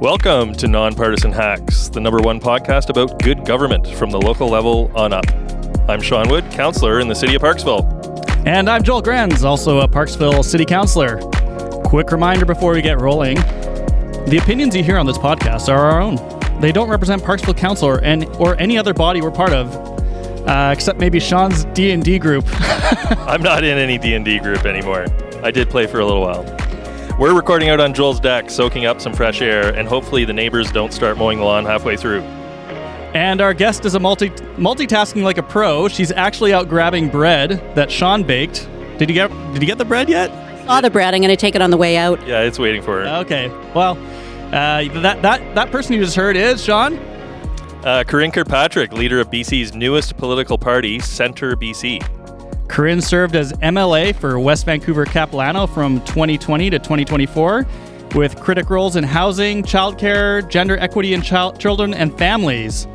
Welcome to Non-Partisan Hacks, the number one podcast about good government from the local level on up. I'm Sean Wood, councillor in the city of Parksville. And I'm Joel Grenz, also a Parksville city councillor. Quick reminder before we get rolling. The opinions you hear on this podcast are our own. They don't represent Parksville Council or any other body we're part of, except maybe Sean's D&D group. I'm not in any D&D group anymore. I did play for a little while. We're recording out on Joel's deck, soaking up some fresh air, and hopefully the neighbors don't start mowing the lawn halfway through. And our guest is a multitasking like a pro. She's actually out grabbing bread that Sean baked. Did you get the bread yet? I saw the bread. I'm going to take it on the way out. Yeah, it's waiting for her. Okay. Well, that person you just heard is Sean. Karin Kirkpatrick, leader of BC's newest political party, CentreBC. Karin served as MLA for West Vancouver Capilano from 2020 to 2024 with critic roles in housing, childcare, gender equity in children and families.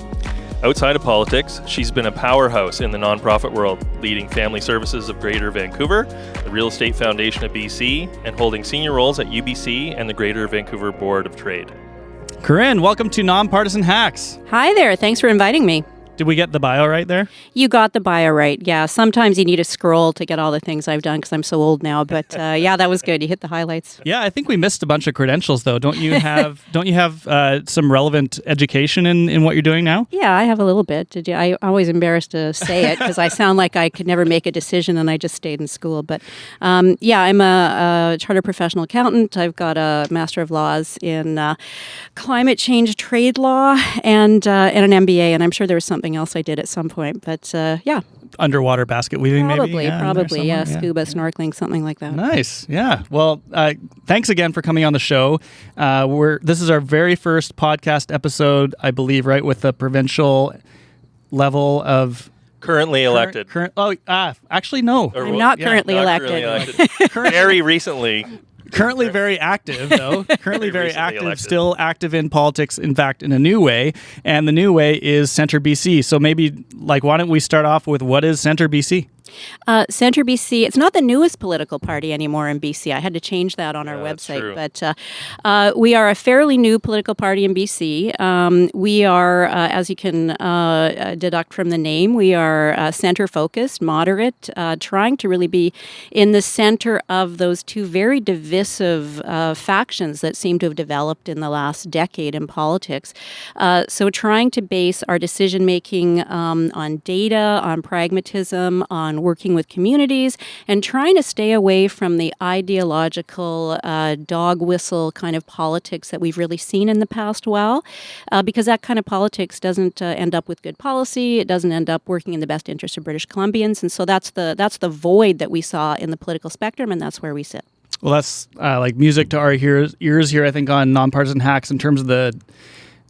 Outside of politics, she's been a powerhouse in the nonprofit world, leading Family Services of Greater Vancouver, the Real Estate Foundation of BC, and holding senior roles at UBC and the Greater Vancouver Board of Trade. Karin, welcome to Non-Partisan Hacks. Hi there. Thanks for inviting me. Did we get the bio right there? You got the bio right. Yeah. Sometimes you need to scroll to get all the things I've done because I'm so old now. But yeah, that was good. You hit the highlights. Yeah, I think we missed a bunch of credentials though. Don't you have some relevant education in what you're doing now? Yeah, I have a little bit. I'm always embarrassed to say it because I sound like I could never make a decision and I just stayed in school. But yeah, I'm a chartered professional accountant. I've got a Master of Laws in climate change trade law and an MBA. And I'm sure there was something else I did at some point, but yeah. Underwater basket weaving, probably, maybe? Probably, yeah. Scuba, snorkeling, something like that. Nice, yeah. Well, thanks again for coming on the show. This is our very first podcast episode, I believe, right, with the provincial level of... Currently elected. Actually, no. I'm not currently elected. Very recently. Currently very active, though. Currently very active, elected. Still active in politics, in fact, in a new way. And the new way is CentreBC. So maybe, why don't we start off with what is CentreBC? CentreBC, it's not the newest political party anymore in BC. I had to change that on our website. But we are a fairly new political party in BC. We are, as you can deduct from the name, we are center-focused, moderate, trying to really be in the center of those two very divisive factions that seem to have developed in the last decade in politics. So trying to base our decision-making on data, on pragmatism, on working with communities, and trying to stay away from the ideological dog whistle kind of politics that we've really seen in the past while, because that kind of politics doesn't end up with good policy. It doesn't end up working in the best interest of British Columbians, and so that's the void that we saw in the political spectrum, and that's where we sit. Well, that's like music to our ears here, I think, on Non-Partisan Hacks in terms of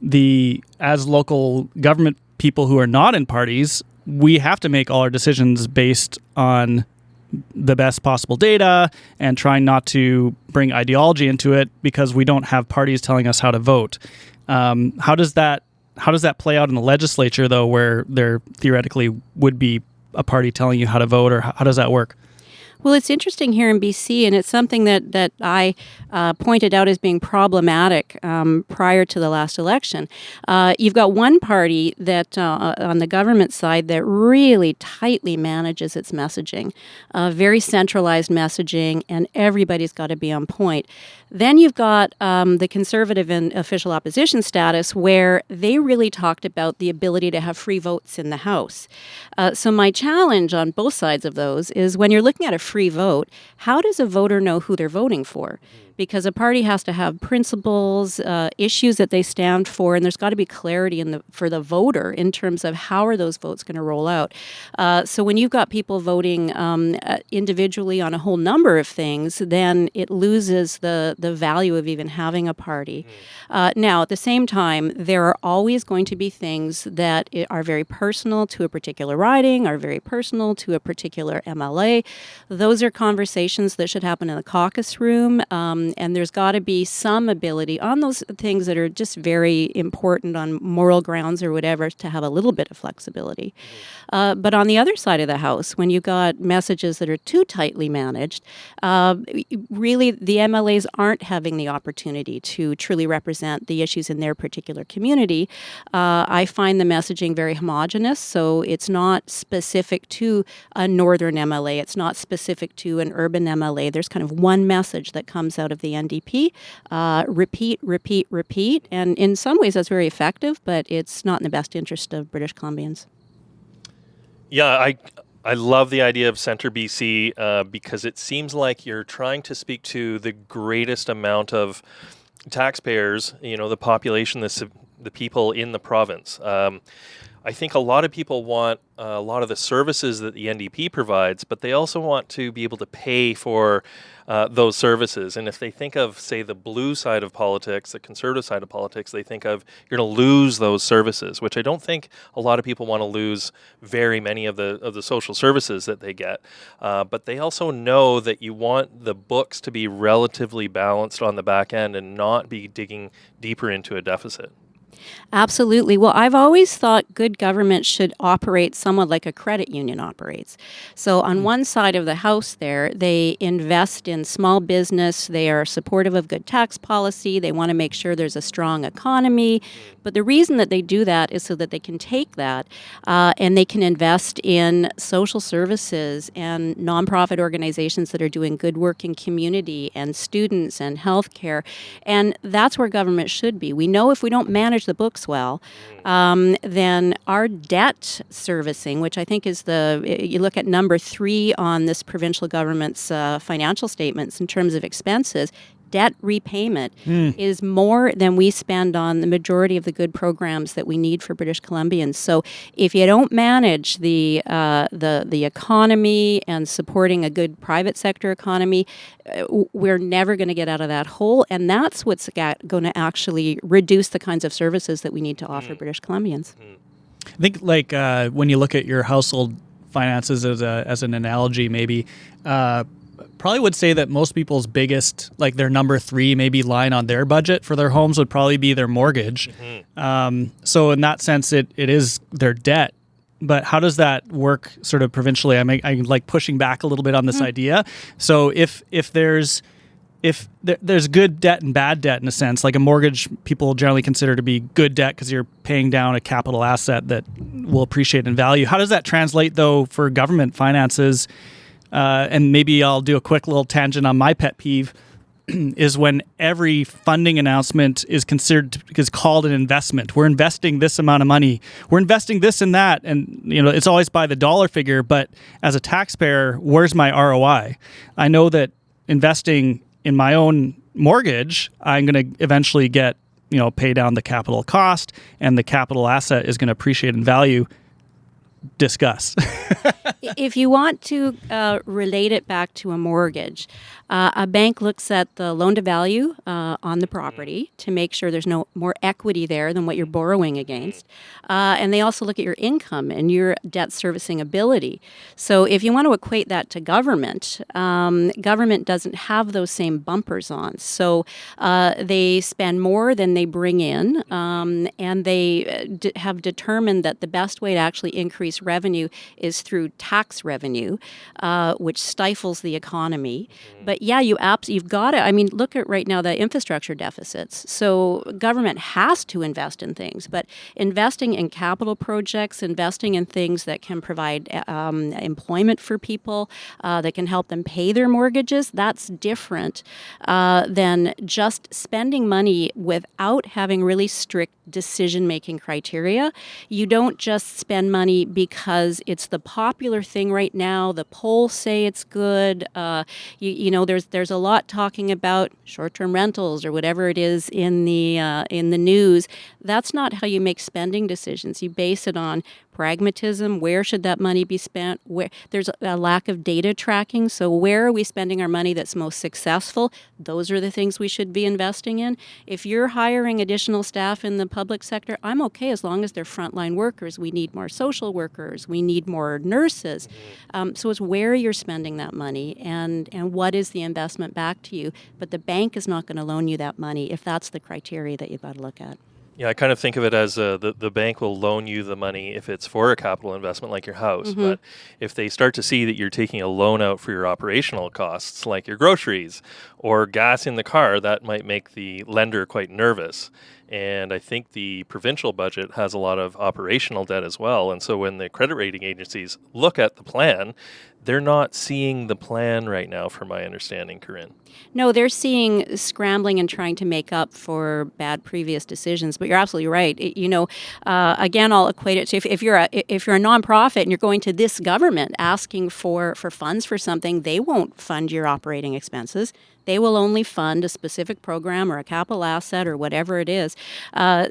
the as local government people who are not in parties. We have to make all our decisions based on the best possible data and trying not to bring ideology into it because we don't have parties telling us how to vote. How does that play out in the legislature, though, where there theoretically would be a party telling you how to vote, or how does that work? Well, it's interesting here in BC, and it's something that I pointed out as being problematic prior to the last election. You've got one party that, on the government side, that really tightly manages its messaging, very centralized messaging, and everybody's got to be on point. Then you've got the Conservative and official opposition status, where they really talked about the ability to have free votes in the House. So my challenge on both sides of those is when you're looking at a free vote, how does a voter know who they're voting for? Because a party has to have principles, issues that they stand for, and there's got to be clarity for the voter in terms of how are those votes going to roll out. So when you've got people voting individually on a whole number of things, then it loses the value of even having a party. Now, at the same time, there are always going to be things that are very personal to a particular riding, are very personal to a particular MLA. those are conversations that should happen in the caucus room, and there's got to be some ability on those things that are just very important on moral grounds or whatever to have a little bit of flexibility. But on the other side of the house, when you've got messages that are too tightly managed, really the MLAs aren't having the opportunity to truly represent the issues in their particular community. I find the messaging very homogenous, so it's not specific to a northern MLA. It's not specific to an urban MLA. There's kind of one message that comes out of the NDP. Repeat, repeat, repeat. And in some ways that's very effective, but it's not in the best interest of British Columbians. Yeah, I love the idea of CentreBC because it seems like you're trying to speak to the greatest amount of taxpayers, the population, the people in the province. I think a lot of people want a lot of the services that the NDP provides, but they also want to be able to pay for those services. And if they think of, say, the blue side of politics, the conservative side of politics, they think of you're going to lose those services, which I don't think a lot of people want to lose very many of the social services that they get. But they also know that you want the books to be relatively balanced on the back end and not be digging deeper into a deficit. Absolutely. Well, I've always thought good government should operate somewhat like a credit union operates. So on one side of the house there, they invest in small business. They are supportive of good tax policy. They want to make sure there's a strong economy. But the reason that they do that is so that they can take that and they can invest in social services and nonprofit organizations that are doing good work in community and students and healthcare. And that's where government should be. We know if we don't manage the books well, then our debt servicing, which I think is you look at number 3 on this provincial government's financial statements in terms of expenses, debt repayment is more than we spend on the majority of the good programs that we need for British Columbians. So if you don't manage the economy and supporting a good private sector economy, we're never going to get out of that hole. And that's what's going to actually reduce the kinds of services that we need to offer British Columbians. I think when you look at your household finances as an analogy, maybe, probably would say that most people's biggest, their number 3 maybe line on their budget for their homes would probably be their mortgage. So in that sense, it is their debt. But how does that work sort of provincially? I'm like pushing back a little bit on this idea. So if there's good debt and bad debt in a sense, like a mortgage people generally consider to be good debt because you're paying down a capital asset that will appreciate in value. How does that translate though for government finances? And maybe I'll do a quick little tangent on my pet peeve is when every funding announcement is called an investment. We're investing this amount of money. We're investing this and that. And, it's always by the dollar figure. But as a taxpayer, where's my ROI? I know that investing in my own mortgage, I'm going to eventually get, pay down the capital cost and the capital asset is going to appreciate in value. Discuss. If you want to relate it back to a mortgage, a bank looks at the loan to value on the property to make sure there's no more equity there than what you're borrowing against. And they also look at your income and your debt servicing ability. So if you want to equate that to government, government doesn't have those same bumpers on. So they spend more than they bring in, and they have determined that the best way to actually increase revenue is through tax revenue, which stifles the economy. But yeah, you've got to, look at right now the infrastructure deficits. So government has to invest in things, but investing in capital projects, investing in things that can provide employment for people, that can help them pay their mortgages, that's different than just spending money without having really strict decision-making criteria. You don't just spend money because it's the popular thing right now. The polls say it's good. There's a lot talking about short-term rentals or whatever it is in the news. That's not how you make spending decisions. You base it on pragmatism. Where should that money be spent? Where there's a lack of data tracking. So where are we spending our money that's most successful? Those are the things we should be investing in. If you're hiring additional staff in the public sector, I'm okay as long as they're frontline workers. We need more social workers. We need more nurses. So it's where you're spending that money and what is the investment back to you. But the bank is not going to loan you that money if that's the criteria that you've got to look at. Yeah, I kind of think of it as the bank will loan you the money if it's for a capital investment like your house. Mm-hmm. But if they start to see that you're taking a loan out for your operational costs, like your groceries or gas in the car, that might make the lender quite nervous. And I think the provincial budget has a lot of operational debt as well. And so when the credit rating agencies look at the plan, they're not seeing the plan right now, from my understanding, Karin. No, they're seeing scrambling and trying to make up for bad previous decisions. But you're absolutely right. Again, I'll equate it to if you're a nonprofit and you're going to this government asking for funds for something, they won't fund your operating expenses. They will only fund a specific program or a capital asset or whatever it is.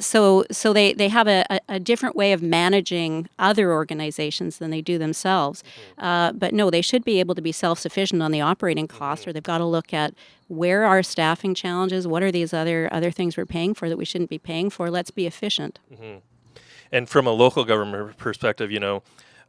So they have a different way of managing other organizations than they do themselves. But no, they should be able to be self-sufficient on the operating costs, or they've got to look at where are staffing challenges, what are these other things we're paying for that we shouldn't be paying for. Let's be efficient. Mm-hmm. And from a local government perspective,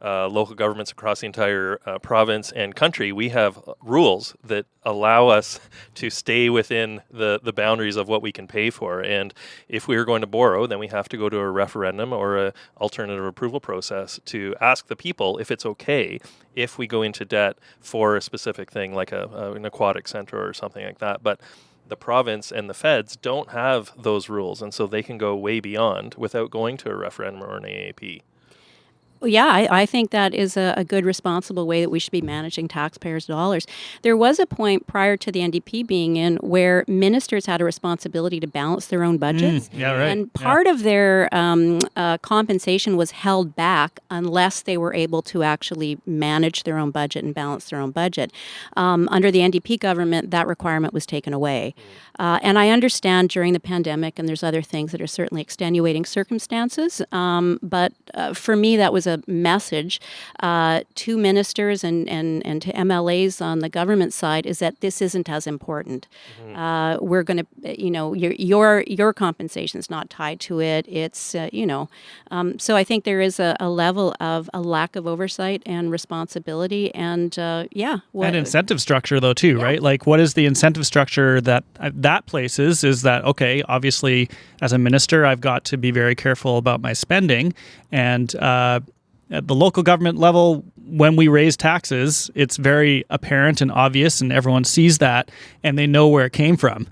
local governments across the entire province and country, we have rules that allow us to stay within the boundaries of what we can pay for. And if we are going to borrow, then we have to go to a referendum or an alternative approval process to ask the people if it's okay if we go into debt for a specific thing like an aquatic center or something like that. But the province and the feds don't have those rules, and so they can go way beyond without going to a referendum or an AAP. Yeah, I think that is a good, responsible way that we should be managing taxpayers' dollars. There was a point prior to the NDP being in where ministers had a responsibility to balance their own budgets. Yeah, right. And part of their compensation was held back unless they were able to actually manage their own budget and balance their own budget. Under the NDP government, that requirement was taken away. And I understand during the pandemic, and there's other things that are certainly extenuating circumstances, but for me, that was a message to ministers and to MLAs on the government side is that this isn't as important. Mm-hmm. We're going to, your compensation is not tied to it. It's, so I think there is a level of a lack of oversight and responsibility and, and incentive structure though too, right? Like what is the incentive structure that places is that, okay, obviously as a minister, I've got to be very careful about my spending and, at the local government level, when we raise taxes, it's very apparent and obvious, and everyone sees that, and they know where it came from.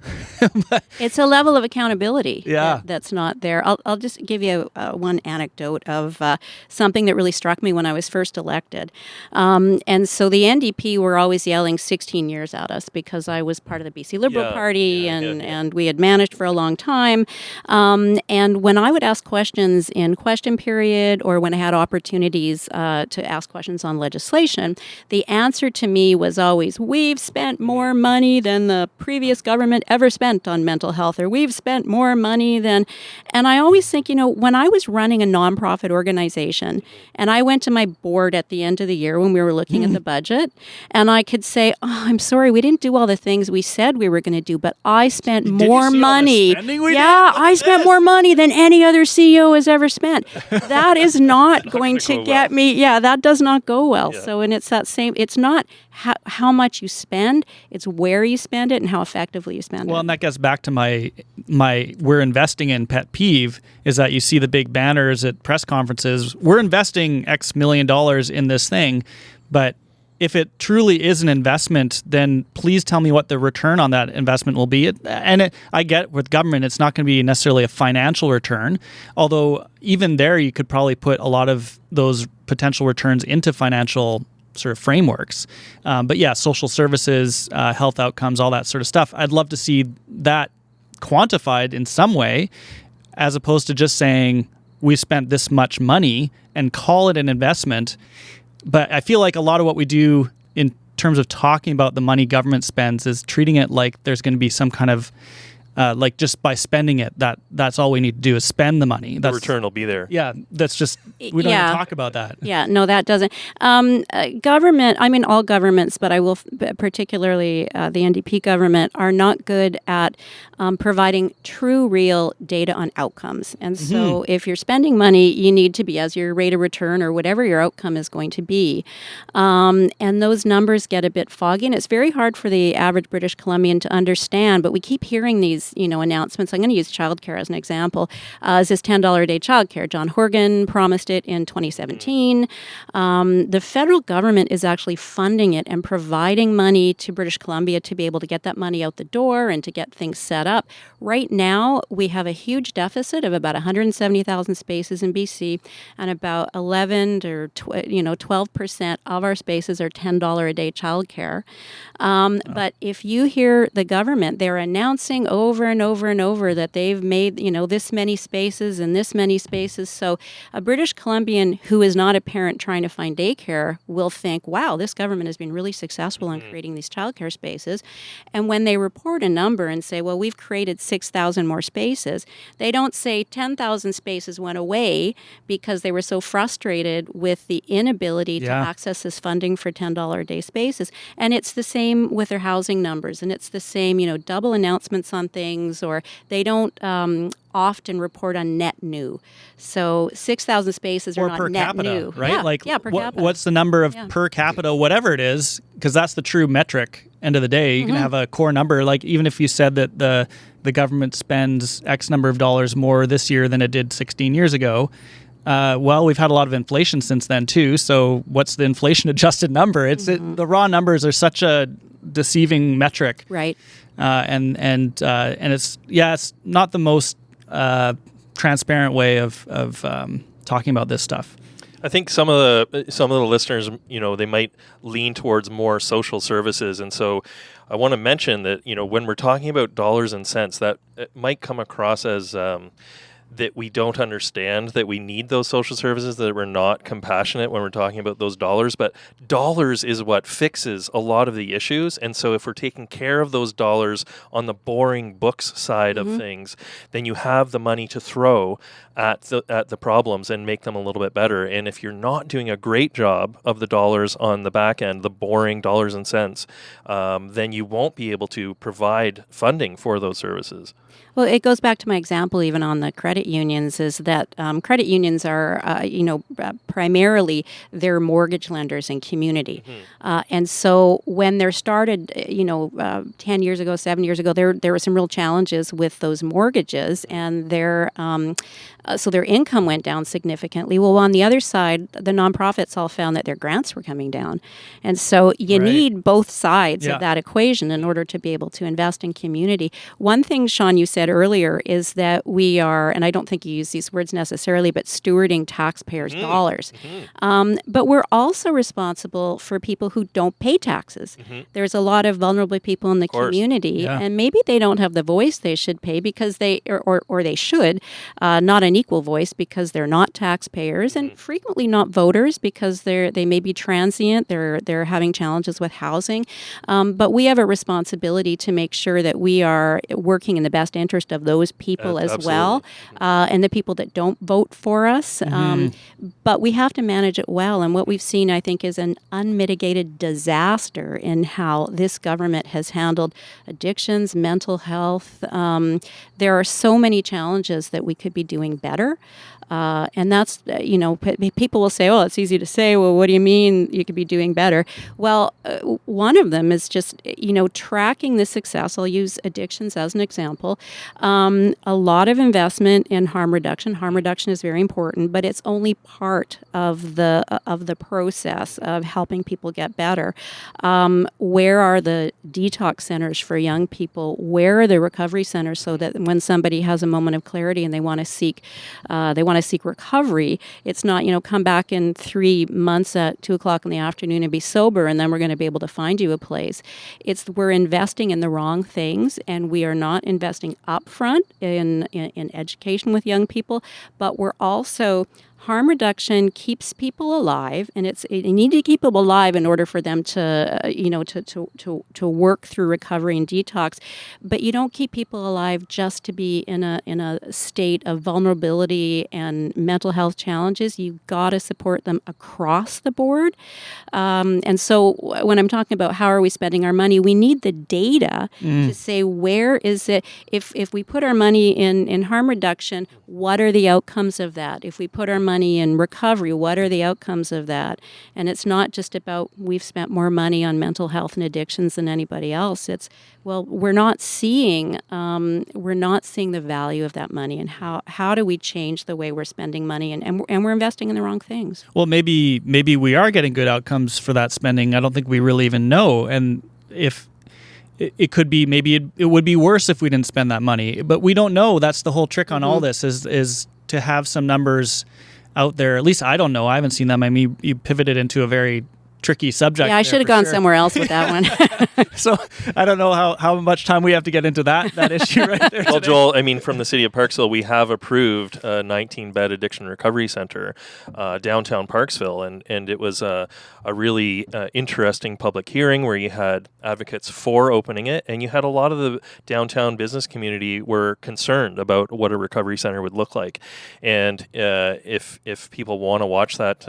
It's a level of accountability that's not there. I'll just give you one anecdote of something that really struck me when I was first elected. And so the NDP were always yelling 16 years at us because I was part of the BC Liberal Party, and we had managed for a long time. And when I would ask questions in question period or when I had opportunities to ask questions on legislation, the answer to me was always, we've spent more money than the previous government ever spent on mental health, or we've spent more money than... And I always think, when I was running a nonprofit organization and I went to my board at the end of the year when we were looking at the budget, and I could say, I'm sorry, we didn't do all the things we said we were going to do, but I spent more money. I spent more money than any other CEO has ever spent. That is not going to get me. Yeah, that does not go well. Yeah. So, and it's that same, it's not how much you spend, it's where you spend it and how effectively you spend it. Well, and that gets back to my we're investing in pet peeve is that you see the big banners at press conferences, we're investing X million dollars in this thing, but if it truly is an investment, then please tell me what the return on that investment will be. I get with government, it's not going to be necessarily a financial return, although even there you could probably put a lot of those potential returns into financial sort of frameworks. But yeah, social services, health outcomes, all that sort of stuff. I'd love to see that quantified in some way, as opposed to just saying we spent this much money and call it an investment. But I feel like a lot of what we do in terms of talking about the money government spends is treating it like there's going to be some kind of like just by spending it, that's all we need to do is spend the money. The return will be there. Yeah, that's just, we don't even talk about that. Yeah, no, that doesn't. Government, I mean all governments, but I will particularly the NDP government are not good at providing true, real data on outcomes. And so if you're spending money, you need to be as your rate of return or whatever your outcome is going to be. And those numbers get a bit foggy, and it's very hard for the average British Columbian to understand, but we keep hearing these announcements. I'm going to use childcare as an example. Is this $10 a day childcare? John Horgan promised it in 2017. The federal government is actually funding it and providing money to British Columbia to be able to get that money out the door and to get things set up. Right now, we have a huge deficit of about 170,000 spaces in BC, and about 11 or 12% of our spaces are $10 a day childcare. But if you hear the government, they're announcing over and over and over that they've made, this many spaces and this many spaces. So a British Columbian who is not a parent trying to find daycare will think, wow, this government has been really successful in creating these childcare spaces. And when they report a number and say, well, we've created 6,000 more spaces, they don't say 10,000 spaces went away because they were so frustrated with the inability to access this funding for $10 a day spaces. And it's the same with their housing numbers, and it's the same, double announcements on things, or they don't often report on net new. So 6,000 spaces are not per net capita, new. right? Per capita. What's the number of per capita, whatever it is, because that's the true metric. End of the day, you can have a core number. Like even if you said that the government spends X number of dollars more this year than it did 16 years ago, well, we've had a lot of inflation since then too. So what's the inflation adjusted number? The raw numbers are such a deceiving metric, right? And it's not the most transparent way of talking about this stuff. I think some of the listeners, they might lean towards more social services, and so I want to mention that when we're talking about dollars and cents, that it might come across as that we don't understand that we need those social services, that we're not compassionate when we're talking about those dollars. But dollars is what fixes a lot of the issues. And so if we're taking care of those dollars on the boring books side of things, then you have the money to throw at the problems and make them a little bit better. And if you're not doing a great job of the dollars on the back end, the boring dollars and cents, then you won't be able to provide funding for those services. Well, it goes back to my example even on the credit unions, is that credit unions are, primarily they're mortgage lenders in community. And so when they're started, 10 years ago, 7 years ago, there were some real challenges with those mortgages, and so their income went down significantly. Well, on the other side, the nonprofits all found that their grants were coming down. And so you need both sides of that equation in order to be able to invest in community. One thing, Sean, you said earlier is that we are, and I don't think you use these words necessarily, but stewarding taxpayers' dollars. But we're also responsible for people who don't pay taxes. There's a lot of vulnerable people in the community, and maybe they don't have the voice they should pay because they, or they should, not an equal voice because they're not taxpayers, and frequently not voters because they may be transient, they're having challenges with housing. But we have a responsibility to make sure that we are working in the best interest of those people as well, and the people that don't vote for us. But we have to manage it well. And what we've seen, I think, is an unmitigated disaster in how this government has handled addictions, mental health. There are so many challenges that we could be doing better. And that's, people will say, oh, it's easy to say, well, what do you mean you could be doing better? Well, one of them is just, tracking the success. I'll use addictions as an example. A lot of investment in harm reduction. Harm reduction is very important, but it's only part of the process of helping people get better. Where are the detox centers for young people? Where are the recovery centers so that when somebody has a moment of clarity and they want to seek recovery, it's not, come back in 3 months at 2:00 in the afternoon and be sober, and then we're going to be able to find you a place. We're investing in the wrong things, and we are not investing upfront in education with young people, but we're also harm reduction keeps people alive, and you need to keep them alive in order for them to, to work through recovery and detox. But you don't keep people alive just to be in a state of vulnerability and mental health challenges. You've got to support them across the board. And so when I'm talking about how are we spending our money, we need the data to say where is it. If we put our money in harm reduction, what are the outcomes of that? If we put our money in recovery, what are the outcomes of that? And it's not just about we've spent more money on mental health and addictions than anybody else. It's, well, we're not seeing the value of that money, and how do we change the way we're spending money, and we're investing in the wrong things. Well, maybe we are getting good outcomes for that spending. I don't think we really even know. And if it could be, maybe it would be worse if we didn't spend that money, but we don't know. That's the whole trick on all this is to have some numbers out there. At least I don't know. I haven't seen them. I mean, you pivoted into a very tricky subject. Yeah, I should have gone somewhere else with that one. So I don't know how much time we have to get into that issue right there. Well, today. Joel, I mean, from the city of Parksville, we have approved a 19-bed addiction recovery center downtown Parksville, and it was a really interesting public hearing where you had advocates for opening it, and you had a lot of the downtown business community were concerned about what a recovery center would look like. And if people want to watch that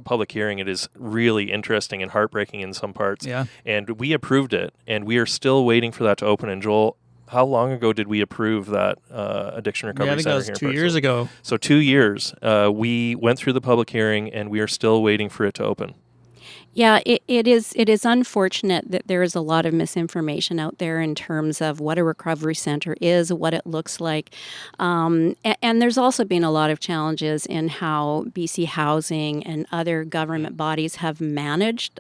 public hearing, it is really interesting and heartbreaking in some parts. Yeah. And we approved it, and we are still waiting for that to open. And Joel, how long ago did we approve that addiction recovery I think center that was here in 2 Parksville? years ago. So 2 years. We went through the public hearing, and we are still waiting for it to open. Yeah, it is unfortunate that there is a lot of misinformation out there in terms of what a recovery center is, what it looks like. And there's also been a lot of challenges in how BC Housing and other government bodies have managed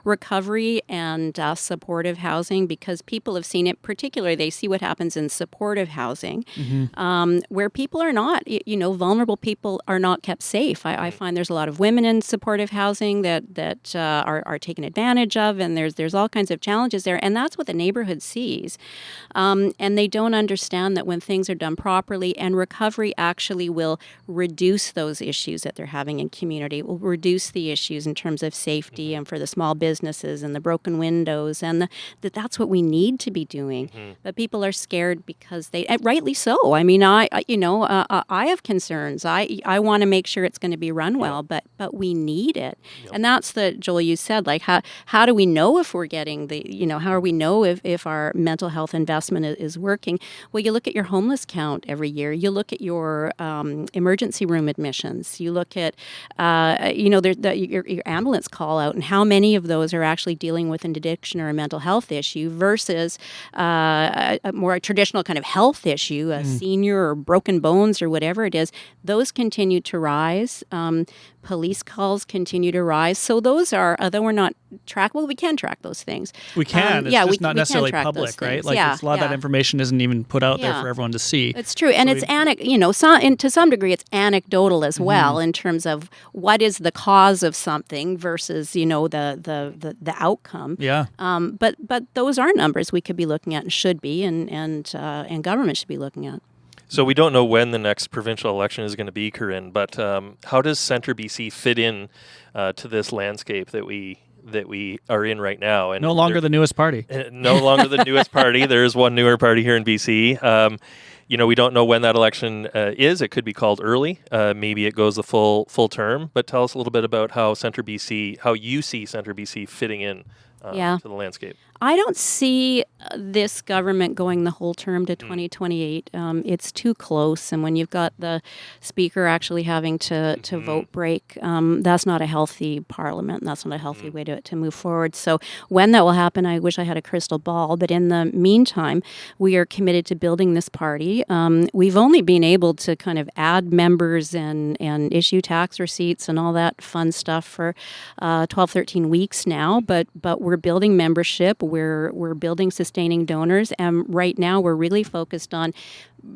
recovery and supportive housing, because people have seen it, particularly they see what happens in supportive housing, where people are not, vulnerable people are not kept safe. I find there's a lot of women in supportive housing that are taken advantage of, and there's all kinds of challenges there, and that's what the neighborhood sees. And they don't understand that when things are done properly, and recovery actually will reduce those issues that they're having in community, it will reduce the issues in terms of safety and for the small businesses and the broken windows, and that's what we need to be doing. But people are scared because rightly so. I mean, I have concerns. I want to make sure it's going to be run well, but we need it. And that's Joel, you said, like, how do we know if we're getting how do we know if our mental health investment is working? Well, you look at your homeless count every year. You look at your emergency room admissions. You look at, your ambulance call out, and how many of those are actually dealing with an addiction or a mental health issue versus a more traditional kind of health issue, a senior or broken bones or whatever it is. Those continue to rise. Police calls continue to rise. So those are, although we're not we can track those things. We can. It's just not necessarily public, right? Like, a lot of that information isn't even put out there for everyone to see. It's true. And to some degree, it's anecdotal as well in terms of what is the cause of something versus, the outcome. Yeah. But those are numbers we could be looking at and should be, and government should be looking at. So we don't know when the next provincial election is going to be, Karin, but how does CentreBC fit in to this landscape that we are in right now? And no longer the newest party. No longer the newest party. There is one newer party here in BC. We don't know when that election is. It could be called early. Maybe it goes the full term. But tell us a little bit about how you see CentreBC fitting in to the landscape. I don't see this government going the whole term to 2028. It's too close, and when you've got the speaker actually having to vote break, that's not a healthy parliament, and that's not a healthy way to move forward. So when that will happen, I wish I had a crystal ball, but in the meantime, we are committed to building this party. We've only been able to kind of add members and issue tax receipts and all that fun stuff for 12, 13 weeks now, but we're building membership. We're building sustaining donors, and right now we're really focused on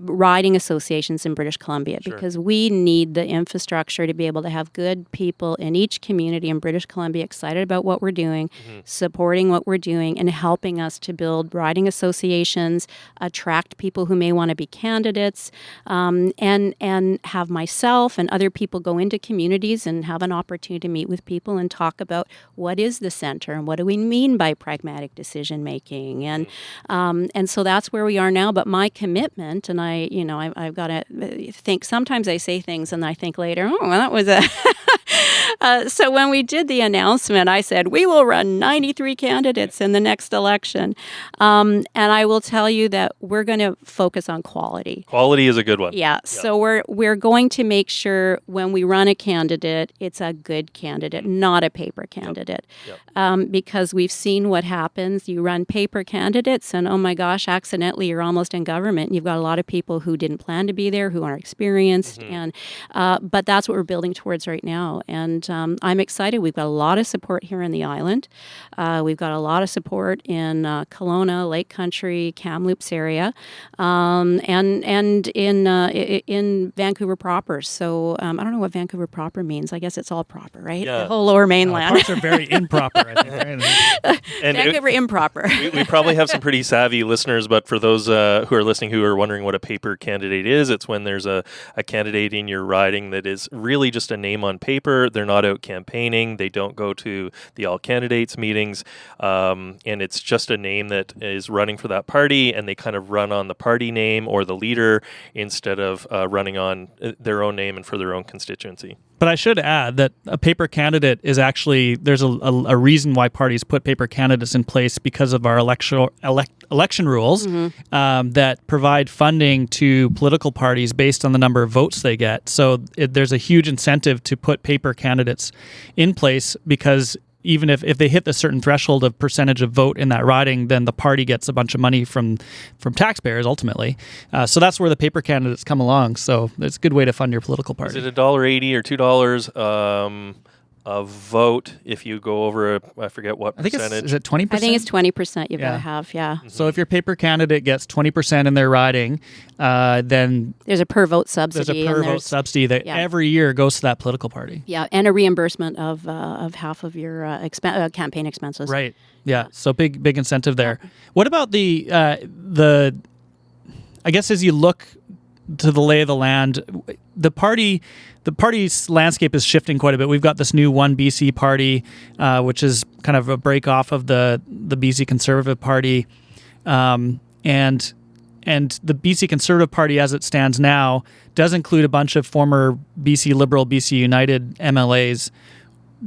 riding associations in British Columbia, because we need the infrastructure to be able to have good people in each community in British Columbia excited about what we're doing, supporting what we're doing, and helping us to build riding associations, attract people who may want to be candidates, and have myself and other people go into communities and have an opportunity to meet with people and talk about what is the centre and what do we mean by pragmatic decision making, and so that's where we are now. But my commitment, and I've got to think. Sometimes I say things and I think later, oh, well, that was a. So when we did the announcement, I said we will run 93 candidates in the next election, and I will tell you that we're going to focus on quality. Quality is a good one. Yeah. So we're going to make sure when we run a candidate, it's a good candidate, not a paper candidate, because we've seen what happens. You run paper candidates, and oh my gosh, accidentally you're almost in government. You've got a lot of people who didn't plan to be there, who aren't experienced, and but that's what we're building towards right now. And I'm excited. We've got a lot of support here in the island. We've got a lot of support in Kelowna, Lake Country, Kamloops area, and in Vancouver proper. So I don't know what Vancouver proper means. I guess it's all proper, right? Yeah. The whole Lower Mainland. Parts are very improper, I think. Right? And Vancouver improper. we probably have some pretty savvy listeners, but for those who are listening who are wondering what a paper candidate is, it's when there's a candidate in your riding that is really just a name on paper. They're not out campaigning. They don't go to the all candidates meetings, and it's just a name that is running for that party, and they kind of run on the party name or the leader instead of running on their own name and for their own constituency. But I should add that a paper candidate is actually, there's a reason why parties put paper candidates in place because of our election rules that provide funding to political parties based on the number of votes they get. So there's a huge incentive to put paper candidates in place, because even if they hit a certain threshold of percentage of vote in that riding, then the party gets a bunch of money from taxpayers ultimately. So that's where the paper candidates come along. So it's a good way to fund your political party. Is it $1.80 or $2 a vote if you go over I forget what percentage? Is it 20%? I think it's 20% you've got to have, So if your paper candidate gets 20% in their riding, then there's a per vote subsidy. There's a per vote subsidy that every year goes to that political party. Yeah, and a reimbursement of half of your campaign expenses. Right. Yeah. So big incentive there. What about the I guess as you look to the lay of the land, the party's landscape is shifting quite a bit. We've got this new One BC party, which is kind of a break off of the BC Conservative Party, and the BC Conservative Party, as it stands now, does include a bunch of former BC Liberal, BC United MLAs.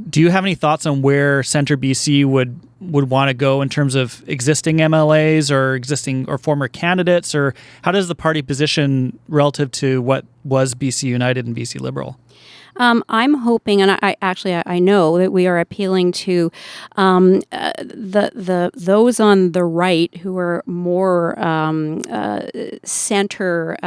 Do you have any thoughts on where CentreBC would want to go in terms of existing MLAs or former candidates, or how does the party position relative to what was BC United and BC Liberal? I'm hoping, and I know that we are appealing to those on the right who are more center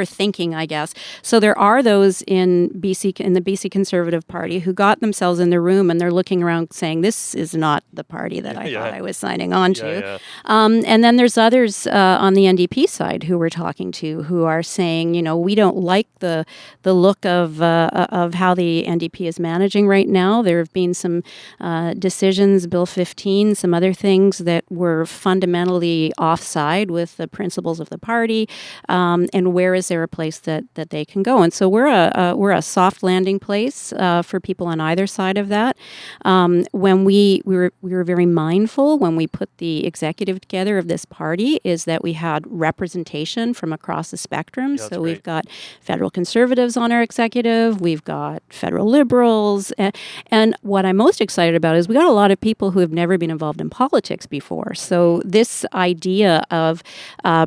thinking, I guess. So there are those in the BC Conservative Party who got themselves in the room and they're looking around saying, "This is not the party that I thought I was signing on to." And then there's others on the NDP side who we're talking to who are saying, we don't like the look of how the NDP is managing right now. There have been some decisions, Bill 15, some other things that were fundamentally offside with the principles of the party, and where is there a place that they can go? And so we're a soft landing place for people on either side of that. When we were very mindful when we put the executive together of this party is that we had representation from across the spectrum. Yeah, so we've got federal conservatives on our executive. We've got federal liberals. And what I'm most excited about is we got a lot of people who have never been involved in politics before. So this idea of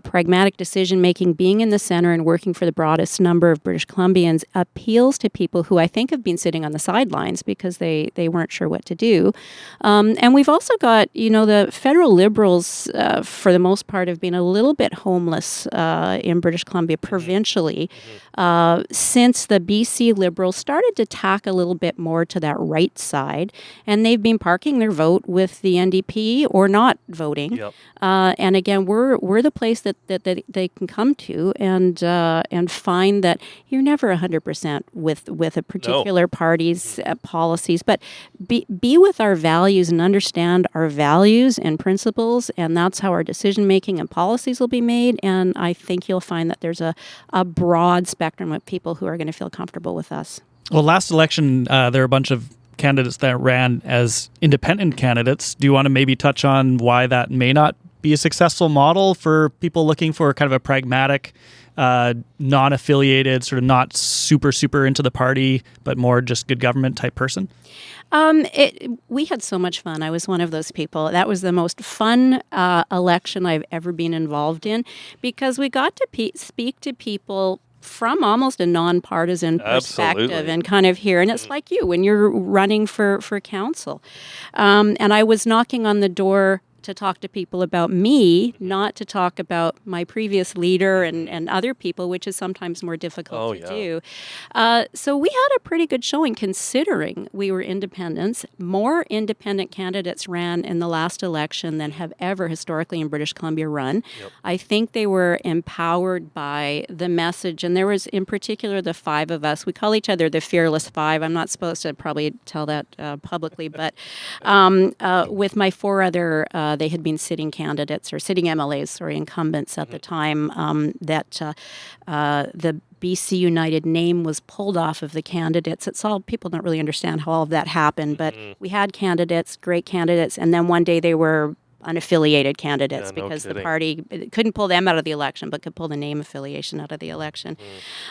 pragmatic decision-making, being in the center and working for the broadest number of British Columbians appeals to people who I think have been sitting on the sidelines because they weren't sure what to do. And we've also got, the federal liberals, for the most part, have been a little bit homeless in British Columbia provincially since the BC Liberals started to tack a little bit more to that right side, and they've been parking their vote with the NDP or not voting. Yep. And again, we're the place that they can come to and find that you're never 100% with a particular party's policies, but be with our values and understand our values and principles, and that's how our decision making and policies will be made. And I think you'll find that there's a broad spectrum of people who are going to feel comfortable with us. Well, last election, there were a bunch of candidates that ran as independent candidates. Do you want to maybe touch on why that may not be a successful model for people looking for kind of a pragmatic, non-affiliated, sort of not super into the party, but more just good government type person? We had so much fun. I was one of those people. That was the most fun election I've ever been involved in, because we got to speak to people from almost a nonpartisan perspective and kind of hear. And it's like you when you're running for council. And I was knocking on the door to talk to people about me, not to talk about my previous leader and other people, which is sometimes more difficult to do. So we had a pretty good showing considering we were independents. More independent candidates ran in the last election than have ever historically in British Columbia run. Yep. I think they were empowered by the message, and there was in particular the five of us. We call each other the Fearless Five. I'm not supposed to probably tell that publicly, but with my four other they had been sitting candidates or sitting MLAs, incumbents at the time, that the BC United name was pulled off of the candidates. It's all, people don't really understand how all of that happened, but we had candidates, great candidates, and then one day they were unaffiliated candidates because the party couldn't pull them out of the election, but could pull the name affiliation out of the election.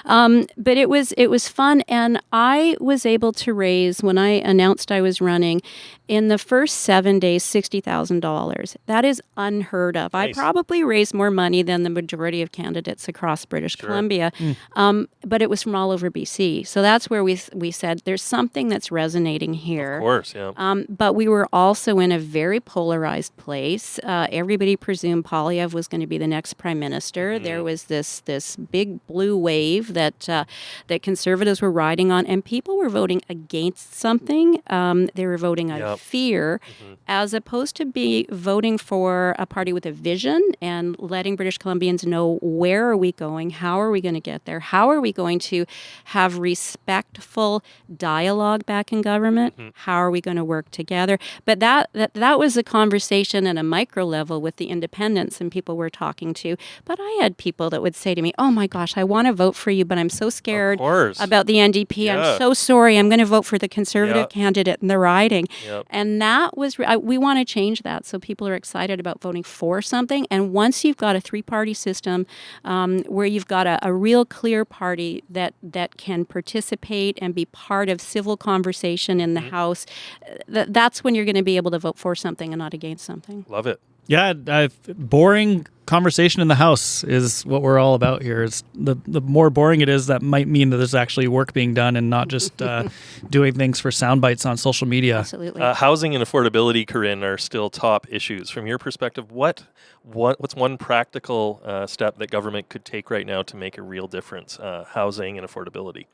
But it was fun, and I was able to raise, when I announced I was running, in the first 7 days, $60,000. That is unheard of. Nice. I probably raised more money than the majority of candidates across British Columbia, but it was from all over BC. So that's where we said there's something that's resonating here. Of course, yeah. But we were also in a very polarized place. Everybody presumed Poilievre was going to be the next prime minister. There was this big blue wave that conservatives were riding on, and people were voting against something. They were voting out of fear, as opposed to be voting for a party with a vision and letting British Columbians know, where are we going? How are we going to get there? How are we going to have respectful dialogue back in government? How are we going to work together? But that was a conversation at a micro level with the independents and people we're talking to. But I had people that would say to me, oh my gosh, I want to vote for you, but I'm so scared about the NDP. I'm so sorry. I'm going to vote for the conservative candidate in the riding. And that was, we want to change that so people are excited about voting for something. And once you've got a three-party system where you've got a real clear party that can participate and be part of civil conversation in the House, that's when you're going to be able to vote for something and not against something. Love it. Yeah, boring conversation in the House is what we're all about here. It's the more boring it is, that might mean that there's actually work being done and not just doing things for sound bites on social media. Absolutely. Housing and affordability, Karin, are still top issues. From your perspective, what's one practical step that government could take right now to make a real difference? Housing and affordability.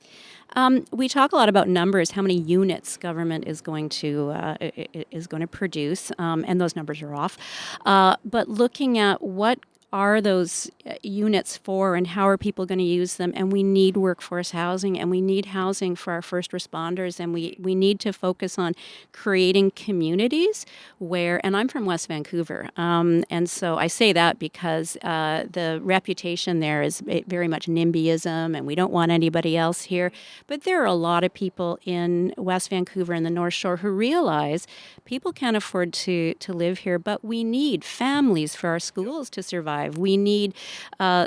We talk a lot about numbers, how many units government is going to produce, and those numbers are off. But looking at what are those units for and how are people going to use them, and we need workforce housing, and we need housing for our first responders, and we need to focus on creating communities where, and I'm from West Vancouver, and so I say that because the reputation there is very much NIMBYism, and we don't want anybody else here, but there are a lot of people in West Vancouver and the North Shore who realize people can't afford to live here, but we need families for our schools to survive. We need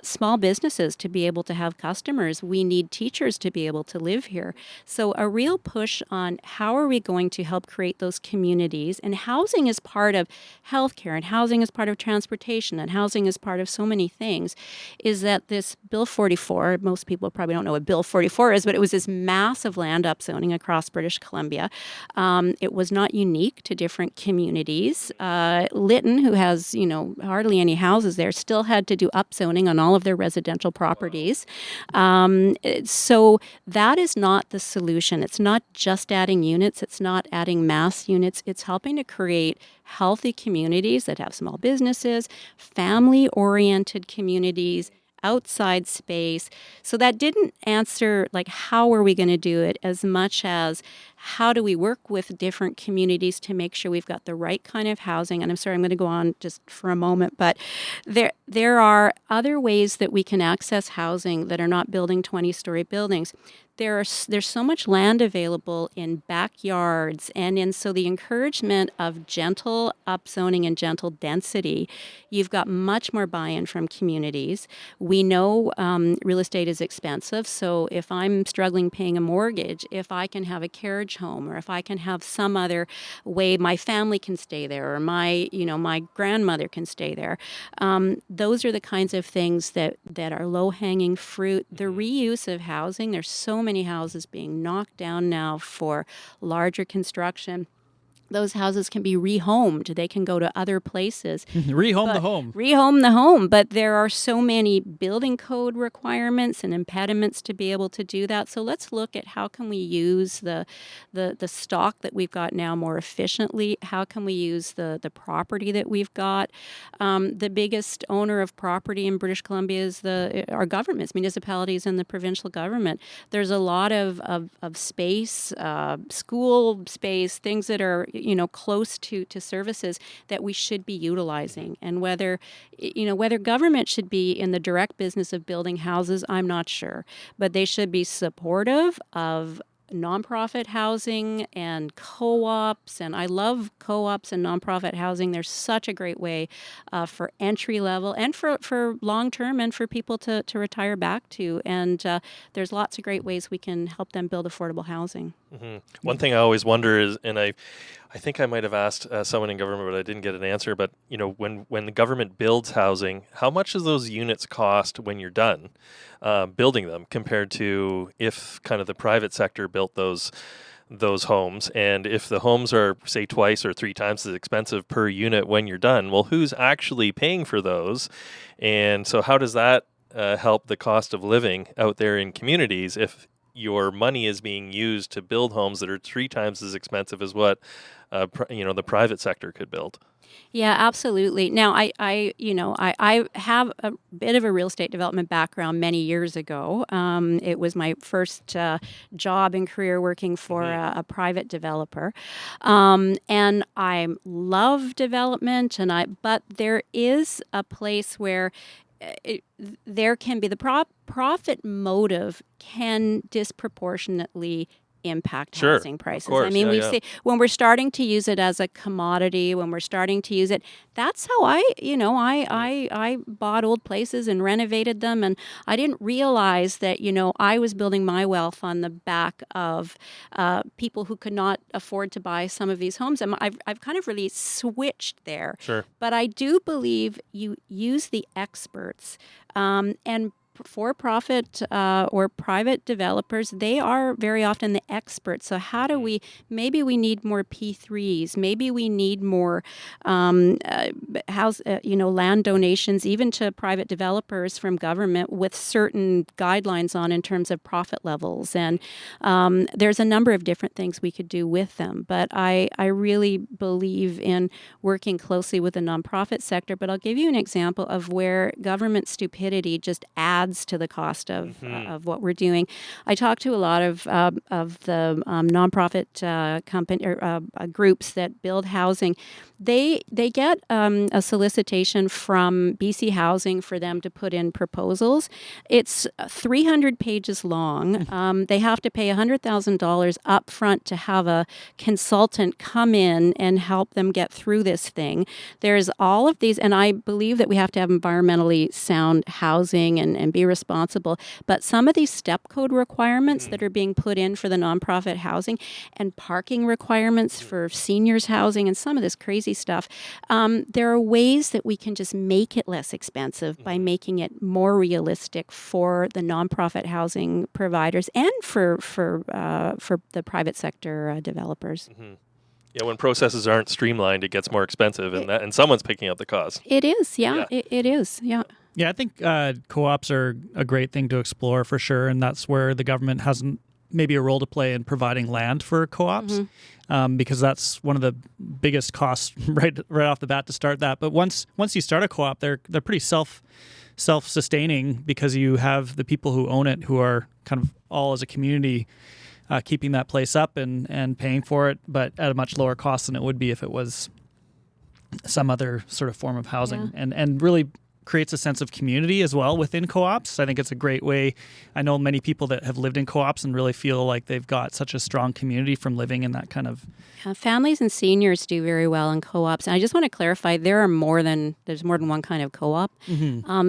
small businesses to be able to have customers. We need teachers to be able to live here. So a real push on how are we going to help create those communities, and housing is part of healthcare, and housing is part of transportation, and housing is part of so many things, is that this Bill 44, most people probably don't know what Bill 44 is, but it was this massive land upzoning across British Columbia. It was not unique to different communities. Lytton, who has, hardly any houses there, still had to do upzoning on all of their residential properties. So that is not the solution. It's not just adding units. It's not adding mass units. It's helping to create healthy communities that have small businesses, family-oriented communities, outside space. So that didn't answer like how are we going to do it as much as how do we work with different communities to make sure we've got the right kind of housing. And I'm sorry, I'm going to go on just for a moment, but there are other ways that we can access housing that are not building 20-story buildings. There's so much land available in backyards, and so the encouragement of gentle upzoning and gentle density, you've got much more buy-in from communities. We know real estate is expensive, so if I'm struggling paying a mortgage, if I can have a carriage home, or if I can have some other way my family can stay there, or my grandmother can stay there, those are the kinds of things that are low-hanging fruit. The reuse of housing, there's so many houses being knocked down now for larger construction. Those houses can be rehomed. They can go to other places. Rehome the home. Rehome the home. But there are so many building code requirements and impediments to be able to do that. So let's look at how can we use the stock that we've got now more efficiently. How can we use the property that we've got? The biggest owner of property in British Columbia is our governments, municipalities and the provincial government. There's a lot of space, school space, things that are close to services that we should be utilizing. And whether government should be in the direct business of building houses, I'm not sure. But they should be supportive of nonprofit housing and co-ops, and I love co-ops and nonprofit housing. They're such a great way for entry level and for long term and for people to retire back to. And there's lots of great ways we can help them build affordable housing. Mm-hmm. One thing I always wonder is, and I think I might have asked someone in government, but I didn't get an answer. But when the government builds housing, how much does those units cost when you're done building them, compared to if kind of the private sector built those homes? And if the homes are, say, twice or three times as expensive per unit when you're done, well, who's actually paying for those? And so how does that help the cost of living out there in communities if your money is being used to build homes that are three times as expensive as what the private sector could build? Yeah, absolutely. Now, I have a bit of a real estate development background many years ago. It was my first job and career working for a private developer, and I love development. But there is a place where there can be the profit motive can disproportionately impact housing prices. Course. I mean, we see when we're starting to use it as a commodity, when we're starting to use it, that's how I bought old places and renovated them, and I didn't realize that I was building my wealth on the back of people who could not afford to buy some of these homes. And I've kind of really switched there. Sure. But I do believe you use the experts and for-profit or private developers, they are very often the experts. So how do maybe we need more P3s, maybe we need more land donations, even to private developers from government with certain guidelines on in terms of profit levels. And there's a number of different things we could do with them. But I really believe in working closely with the nonprofit sector. But I'll give you an example of where government stupidity just adds to the cost of what we're doing. I talk to a lot of the nonprofit company or groups that build housing. They get a solicitation from BC Housing for them to put in proposals. It's 300 pages long. They have to pay $100,000 up front to have a consultant come in and help them get through this thing. There's all of these, and I believe that we have to have environmentally sound housing and be responsible. But some of these step code requirements that are being put in for the nonprofit housing and parking requirements for seniors housing and some of this crazy stuff, there are ways that we can just make it less expensive by making it more realistic for the nonprofit housing providers and for the private sector developers. Yeah, when processes aren't streamlined, it gets more expensive, and someone's picking up the cost. It is, yeah. It is, yeah. Yeah, I think co-ops are a great thing to explore for sure, and that's where the government has maybe a role to play in providing land for co-ops, because that's one of the biggest costs right off the bat to start that. But once you start a co-op, they're pretty self-sustaining because you have the people who own it who are kind of all as a community keeping that place up and paying for it, but at a much lower cost than it would be if it was some other sort of form of housing, and really creates a sense of community as well within co-ops. I think it's a great way. I know many people that have lived in co-ops and really feel like they've got such a strong community from living in that kind of... Families and seniors do very well in co-ops. And I just want to clarify, there's more than one kind of co-op.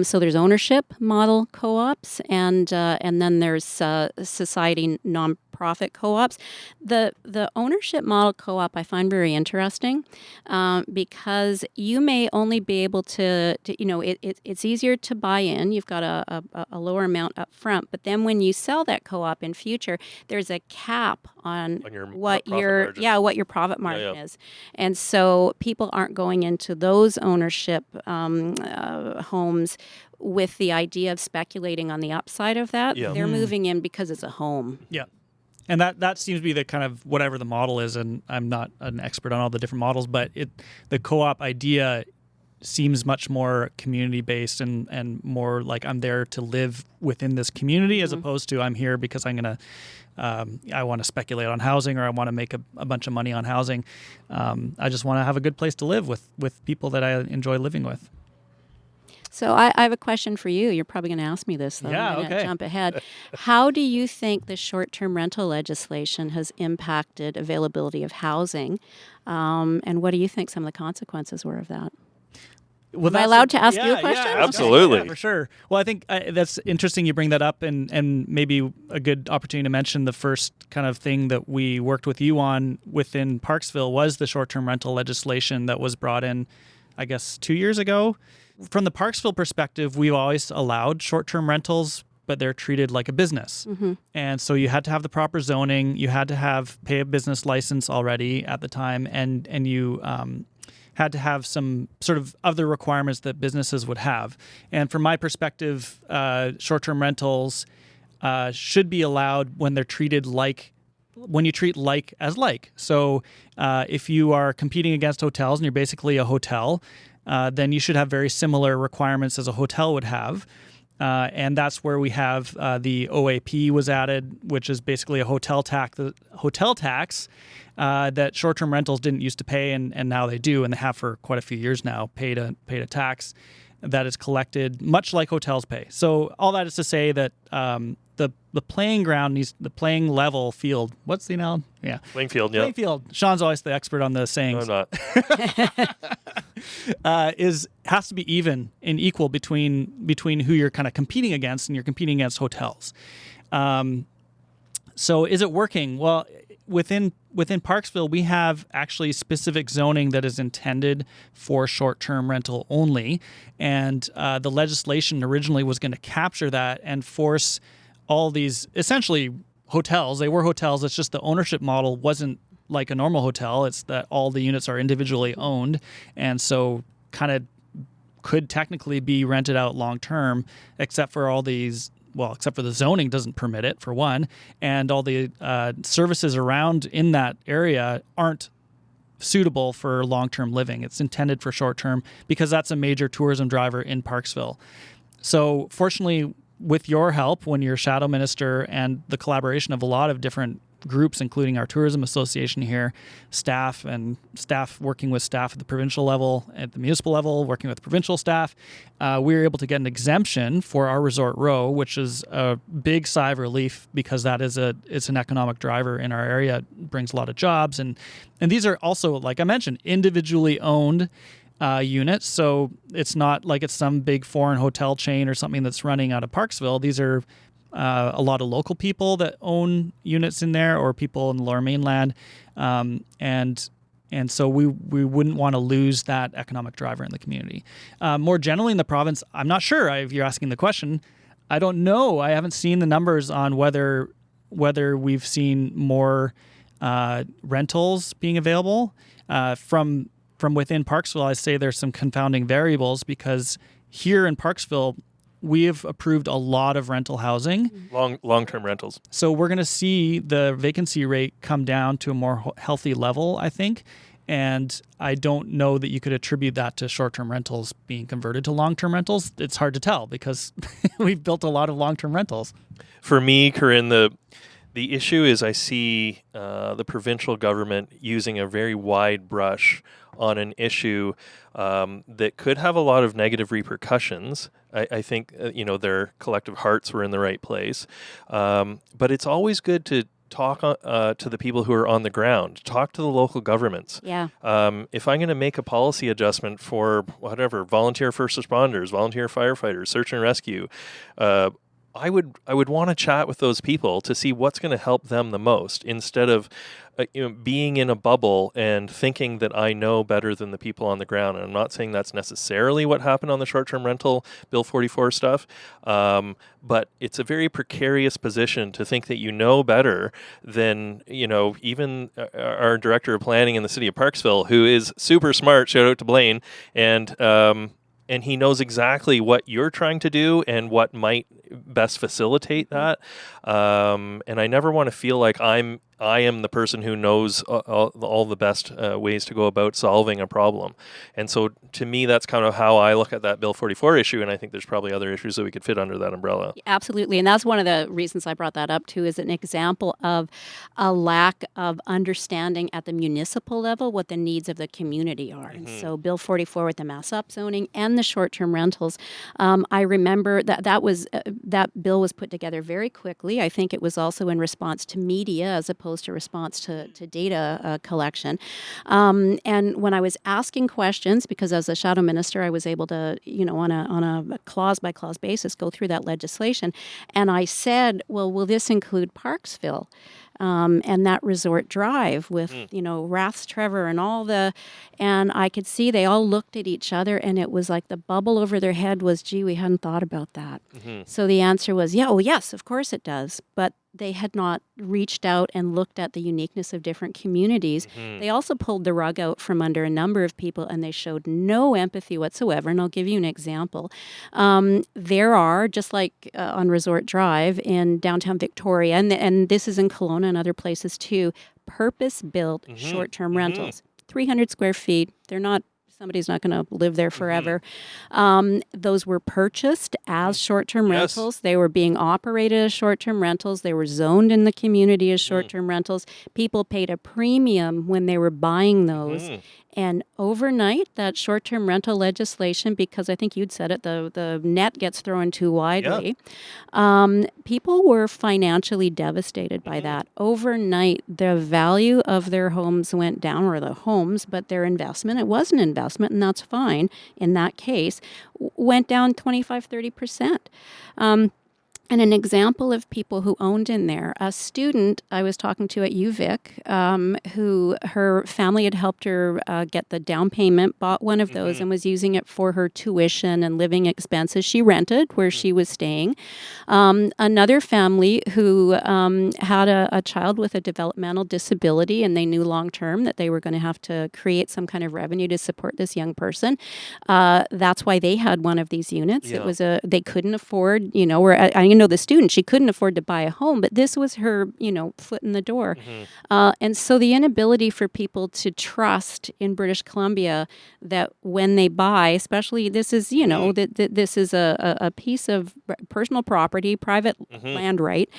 So there's ownership model co-ops, and then there's society nonprofit co-ops. The ownership model co-op I find very interesting because you may only be able to it's easier to buy in. You've got a lower amount up front, but then when you sell that co-op in future, there's a cap on what your profit margin is, and so people aren't going into those ownership homes with the idea of speculating on the upside of that. They're moving in because it's a home. Yeah. And that seems to be the kind of whatever the model is, and I'm not an expert on all the different models, but the co-op idea seems much more community-based and more like I'm there to live within this community as opposed to I'm here because I'm going to I want to speculate on housing or I want to make a bunch of money on housing. I just want to have a good place to live with people that I enjoy living with. So I have a question for you. You're probably going to ask me this, though. Yeah, I'm going to okay. jump ahead. How do you think the short-term rental legislation has impacted availability of housing? And what do you think some of the consequences were of that? Well, Am I allowed to ask you a question? Yeah, absolutely. Yeah, for sure. Well, I think that's interesting you bring that up, and maybe a good opportunity to mention the first kind of thing that we worked with you on within Parksville was the short-term rental legislation that was brought in, I guess, 2 years ago. From the Parksville perspective, we've always allowed short-term rentals, but they're treated like a business. And so you had to have the proper zoning, you had to pay a business license already at the time, and you had to have some sort of other requirements that businesses would have. And from my perspective, short-term rentals should be allowed when they're treated when you treat like as like. So if you are competing against hotels and you're basically a hotel, then you should have very similar requirements as a hotel would have. And that's where we have the OAP was added, which is basically a hotel tax that short-term rentals didn't used to pay, and now they do, and they have for quite a few years now paid a tax that is collected much like hotels pay. So all that is to say that the playing ground the playing level field. What's the analogy? Yeah, Playing field. Yeah. Playing field. Sean's always the expert on the sayings. No, I'm not. Has to be even and equal between who you're kind of competing against, and you're competing against hotels. So is it working? Well, within Parksville, we have actually specific zoning that is intended for short-term rental only, and the legislation originally was going to capture that and force all these essentially hotels. They were hotels. It's just the ownership model wasn't like a normal hotel. It's that all the units are individually owned, and so kind of could technically be rented out long-term, except for the zoning doesn't permit it, for one, and all the services around in that area aren't suitable for long-term living. It's intended for short-term because that's a major tourism driver in Parksville. So fortunately, with your help, when you're shadow minister and the collaboration of a lot of different groups, including our tourism association here, staff working with staff at the provincial level, at the municipal level, working with provincial staff, we were able to get an exemption for our resort row, which is a big sigh of relief because it's an economic driver in our area. It brings a lot of jobs, and these are also, like I mentioned, individually owned units. So it's not like it's some big foreign hotel chain or something that's running out of Parksville. These are a lot of local people that own units in there, or people in the Lower Mainland, and so we wouldn't want to lose that economic driver in the community. More generally in the province, I'm not sure. If you're asking the question, I don't know. I haven't seen the numbers on whether we've seen more rentals being available. From within Parksville, I say there's some confounding variables because here in Parksville, we have approved a lot of rental housing. Long-term rentals. So we're going to see the vacancy rate come down to a more healthy level, I think. And I don't know that you could attribute that to short-term rentals being converted to long-term rentals. It's hard to tell because we've built a lot of long-term rentals. For me, Karin, the issue is I see the provincial government using a very wide brush on an issue that could have a lot of negative repercussions. I think their collective hearts were in the right place, but it's always good to talk to the people who are on the ground. Talk to the local governments. Yeah. If I'm going to make a policy adjustment for whatever, volunteer first responders, volunteer firefighters, search and rescue, I would want to chat with those people to see what's going to help them the most, instead of being in a bubble and thinking that I know better than the people on the ground. And I'm not saying that's necessarily what happened on the short-term rental Bill 44 stuff, but it's a very precarious position to think that you know better than even our director of planning in the city of Parksville, who is super smart. Shout out to Blaine, and he knows exactly what you're trying to do and what might best facilitate that. And I never want to feel like I am the person who knows all the best ways to go about solving a problem. And so to me, that's kind of how I look at that Bill 44 issue. And I think there's probably other issues that we could fit under that umbrella. Absolutely. And that's one of the reasons I brought that up too, is an example of a lack of understanding at the municipal level what the needs of the community are. And so Bill 44 with the mass upzoning and the short-term rentals, I remember that bill was put together very quickly. I think it was also in response to media as opposed to response to data collection. And when I was asking questions, because as a shadow minister, I was able to, on a clause-by-clause basis, go through that legislation. And I said, well, will this include Parksville? And that resort drive with, Rath's Trevor and and I could see they all looked at each other, and it was like the bubble over their head was, gee, we hadn't thought about that. So the answer was, yes, of course it does. But they had not reached out and looked at the uniqueness of different communities. They also pulled the rug out from under a number of people, and they showed no empathy whatsoever. And I'll give you an example. There are, just like on Resort Drive in downtown Victoria, and this is in Kelowna and other places too, purpose-built short-term rentals. 300 square feet. Somebody's not going to live there forever. Those were purchased as short-term rentals. They were being operated as short-term rentals. They were zoned in the community as short-term rentals. People paid a premium when they were buying those. And overnight, that short-term rental legislation, because I think you'd said it, the net gets thrown too widely, people were financially devastated by that. Overnight, the value of their homes went down, or the homes, but their investment, it was an investment, and that's fine in that case, went down 25-30%. And an example of people who owned in there, a student I was talking to at UVic, who her family had helped her get the down payment, bought one of those and was using it for her tuition and living expenses. She rented where she was staying. Another family who had a child with a developmental disability, and they knew long term that they were going to have to create some kind of revenue to support this young person. That's why they had one of these units. It was they couldn't afford, the student, she couldn't afford to buy a home, but this was her, foot in the door. And so the inability for people to trust in British Columbia that when they buy, especially this is, that this is a piece of personal property, private land right,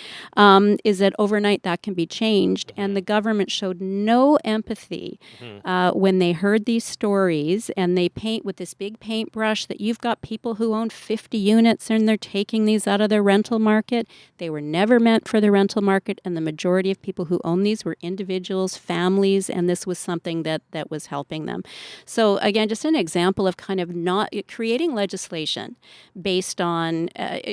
is that overnight that can be changed. And the government showed no empathy when they heard these stories, and they paint with this big paintbrush that you've got people who own 50 units and they're taking these out of their rental market. They were never meant for the rental market, and the majority of people who own these were individuals, families, and this was something that was helping them. So again, just an example of kind of not creating legislation based on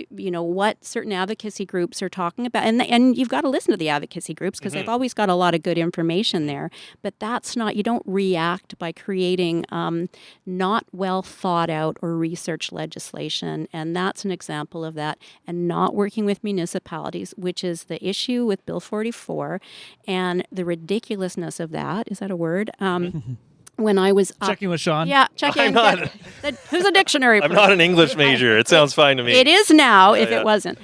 what certain advocacy groups are talking about, and you've got to listen to the advocacy groups because they've always got a lot of good information there. But that's not, you don't react by creating not well thought out or researched legislation, and that's an example of that, and not not working with municipalities, which is the issue with Bill 44 and the ridiculousness of that. Is that a word? When I was Checking with Sean. Yeah, check in. Who's a dictionary I'm person? not an English major. It sounds fine to me. It is now, if it wasn't.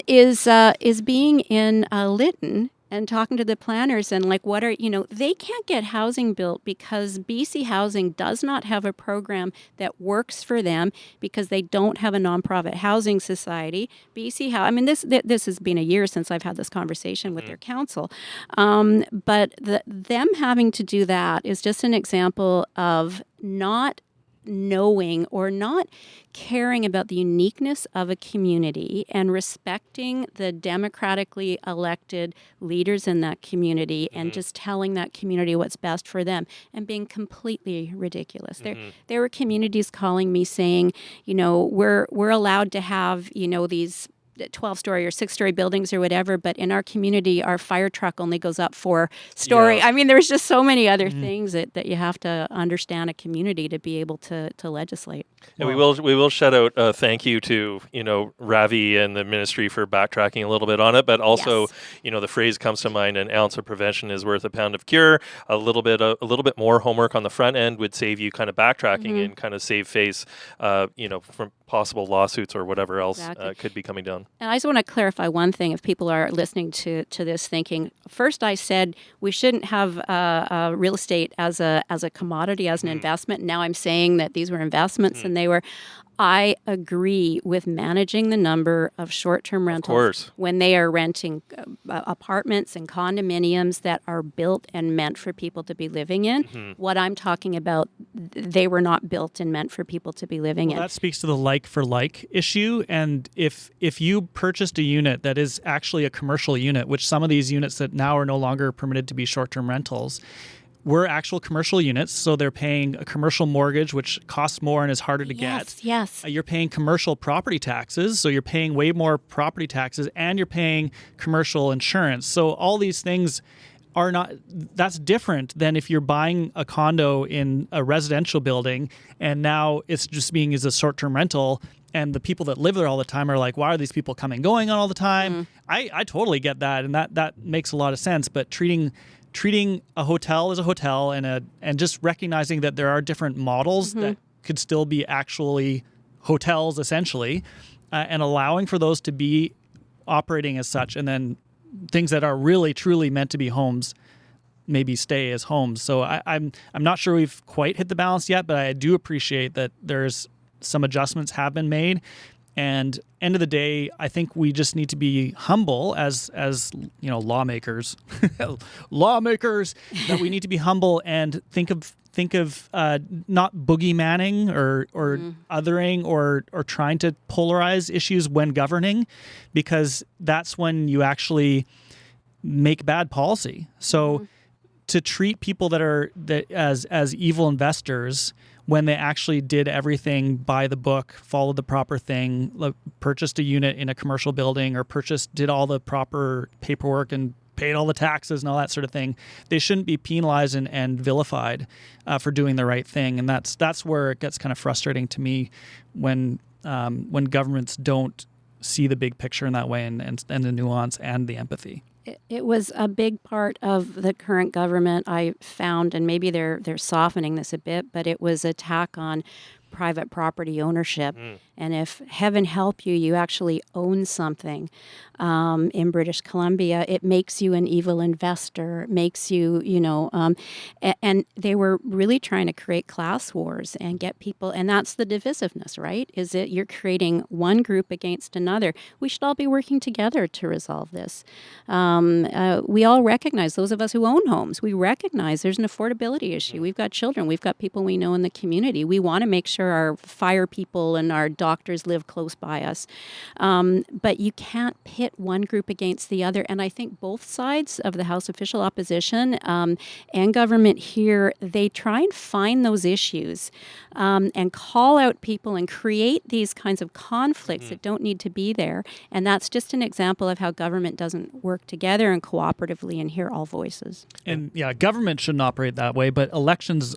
Is being in Lytton and talking to the planners and like, they can't get housing built because BC Housing does not have a program that works for them because they don't have a nonprofit housing society. This has been a year since I've had this conversation with their council. But them having to do that is just an example of not knowing or not caring about the uniqueness of a community and respecting the democratically elected leaders in that community and just telling that community what's best for them and being completely ridiculous. There were communities calling me saying, we're allowed to have, these 12-story or 6-story buildings or whatever, but in our community, our fire truck only goes up 4-story. Yeah. There's just so many other things that you have to understand a community to be able to legislate. And we will shout out thank you to Ravi and the ministry for backtracking a little bit on it, but also the phrase comes to mind: an ounce of prevention is worth a pound of cure. A little bit more homework on the front end would save you kind of backtracking and kind of save face, from possible lawsuits or whatever else could be coming down. And I just want to clarify one thing if people are listening to this thinking. First, I said we shouldn't have real estate as a commodity, as an investment. Now I'm saying that these were investments and they were. I agree with managing the number of short-term rentals when they are renting apartments and condominiums that are built and meant for people to be living in. What I'm talking about, they were not built and meant for people to be living in. That speaks to the like-for-like issue. And if you purchased a unit that is actually a commercial unit, which some of these units that now are no longer permitted to be short-term rentals, were actual commercial units, so they're paying a commercial mortgage, which costs more and is harder to get. Yes. You're paying commercial property taxes, so you're paying way more property taxes, and you're paying commercial insurance. So all these things are not. That's different than if you're buying a condo in a residential building, and now it's just being as a short-term rental. And the people that live there all the time are like, why are these people coming and going all the time? I totally get that, and that makes a lot of sense. But treating a hotel as a hotel and just recognizing that there are different models that could still be actually hotels essentially, and allowing for those to be operating as such, and then things that are really truly meant to be homes maybe stay as homes. So I'm not sure we've quite hit the balance yet, but I do appreciate that there's some adjustments have been made. And end of the day, I think we just need to be humble as lawmakers, that we need to be humble and think of not boogeymanning or othering or trying to polarize issues when governing, because that's when you actually make bad policy. So to treat people as evil investors when they actually did everything by the book, followed the proper thing, purchased a unit in a commercial building, or did all the proper paperwork and paid all the taxes and all that sort of thing, they shouldn't be penalized and vilified for doing the right thing. And that's where it gets kind of frustrating to me when governments don't see the big picture in that way and the nuance and the empathy. It was a big part of the current government, I found, and maybe they're softening this a bit, but it was attack on private property ownership. And if, heaven help you, you actually own something in British Columbia, it makes you an evil investor. It makes you, and they were really trying to create class wars and get people, and that's the divisiveness, right? Is it you're creating one group against another. We should all be working together to resolve this. We all recognize, those of us who own homes, we recognize there's an affordability issue. We've got children. We've got people we know in the community. We want to make sure our fire people and our doctors live close by us. But you can't pit one group against the other. And I think both sides of the House official opposition and government here, they try and find those issues and call out people and create these kinds of conflicts that don't need to be there. And that's just an example of how government doesn't work together and cooperatively and hear all voices. And government shouldn't operate that way, but elections